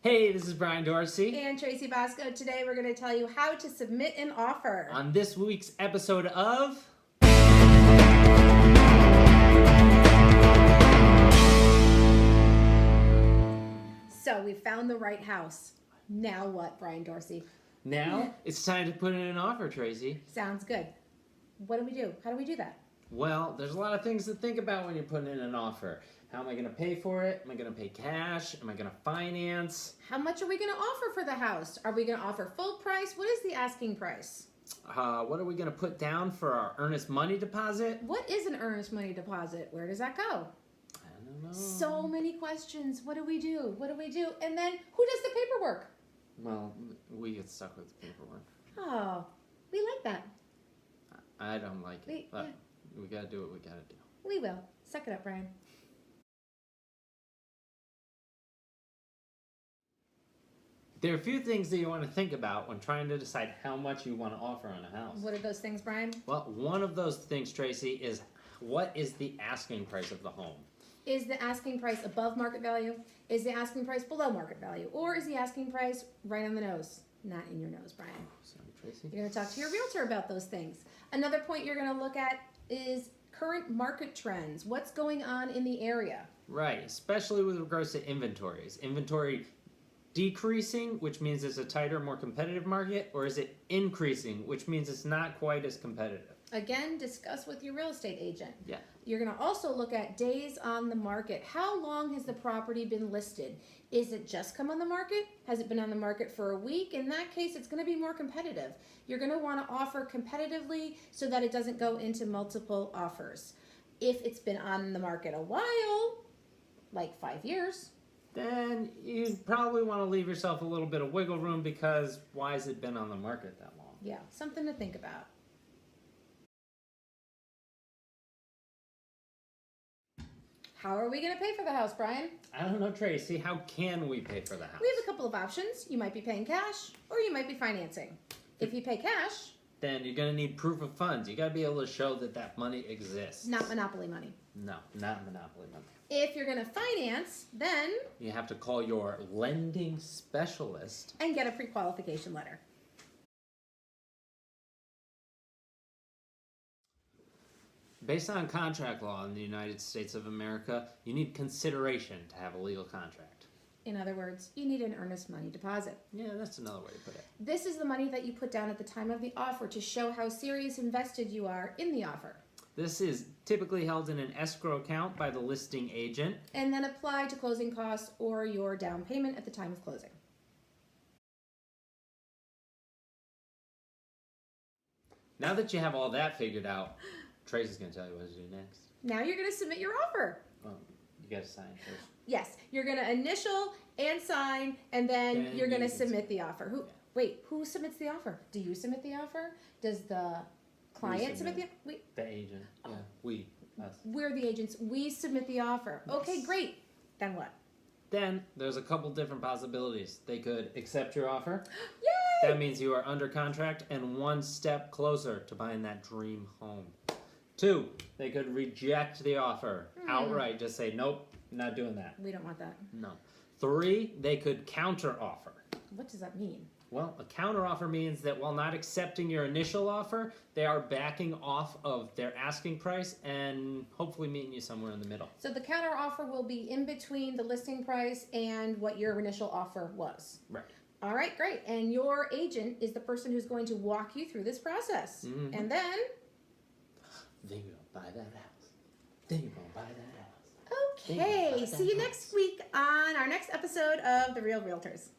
Hey, this is Brian Dorsey. And Tracy Bosco. Today we're going to tell you how to submit an offer. On this week's episode of... So we found the right house. Now what, Brian Dorsey? Now it's time to put in an offer, Tracy. Sounds good. What do we do? How do we do that? Well, there's a lot of things to think about when you're putting in an offer. How am I going to pay for it? Am I going to pay cash? Am I going to finance? How much are we going to offer for the house? Are we going to offer full price? What is the asking price? What are we going to put down for our earnest money deposit? What is an earnest money deposit? Where does that go? I don't know. So many questions. What do we do? What do we do? And then who does the paperwork? Well, we get stuck with the paperwork. Oh, we like that. I don't like it, but we got to do what we got to do. We will. Suck it up, Brian. There are a few things that you want to think about when trying to decide how much you want to offer on a house. What are those things, Brian? Well, one of those things, Tracy, is what is the asking price of the home? Is the asking price above market value? Is the asking price below market value? Or is the asking price right on the nose? Not in your nose, Brian. Sorry, Tracy. You're going to talk to your realtor about those things. Another point you're going to look at is current market trends. What's going on in the area? Right, especially with regards to inventories. Inventory decreasing, which means it's a tighter, more competitive market, or is it increasing, which means it's not quite as competitive? Again, discuss with your real estate agent. Yeah. You're going to also look at days on the market. How long has the property been listed? Is it just come on the market? Has it been on the market for a week? In that case, it's going to be more competitive. You're going to want to offer competitively so that it doesn't go into multiple offers. If it's been on the market a while, like 5 years, then you probably want to leave yourself a little bit of wiggle room because why has it been on the market that long? yeah, something to think about. How are we going to pay for the house, Brian? I don't know, Tracy. How can we pay for the house? We have a couple of options. You might be paying cash or you might be financing. If you pay cash, then you're going to need proof of funds. You got to be able to show that that money exists. not monopoly money. No, not monopoly money. If you're going to finance, then You have to call your lending specialist. and get a pre-qualification letter. Based on contract law in the United States of America, you need consideration to have a legal contract. In other words, you need an earnest money deposit. Yeah, that's another way to put it. This is the money that you put down at the time of the offer to show how serious invested you are in the offer, This is typically held in an escrow account by the listing agent. and then apply to closing costs or your down payment at the time of closing. Now that you have all that figured out, Tracy's going to tell you what to do next. Now you're going to submit your offer. Well, you got to sign first. Yes, you're going to initial and sign, and then Then you're going to you can submit the offer. Who submits the offer? Do you submit the offer? Does the client submit the offer? The agent. Yeah, we, us. We're the agents. We submit the offer. Okay, Yes. great. Then what? Then there's a couple different possibilities. They could accept your offer. Yay! That means you are under contract and one step closer to buying that dream home. 2, they could reject the offer outright. Just say, nope, not doing that. We don't want that. No. 3, they could counter offer. What does that mean? Well, a counter offer means that while not accepting your initial offer, they are backing off of their asking price and hopefully meeting you somewhere in the middle. So the counter offer will be in between the listing price and what your initial offer was. Right. All right, great. And your agent is the person who's going to walk you through this process. Mhm. And then, Then you're gonna buy that house. Then you're gonna buy that house. okay, see you next week on our next episode of The Real Realtors.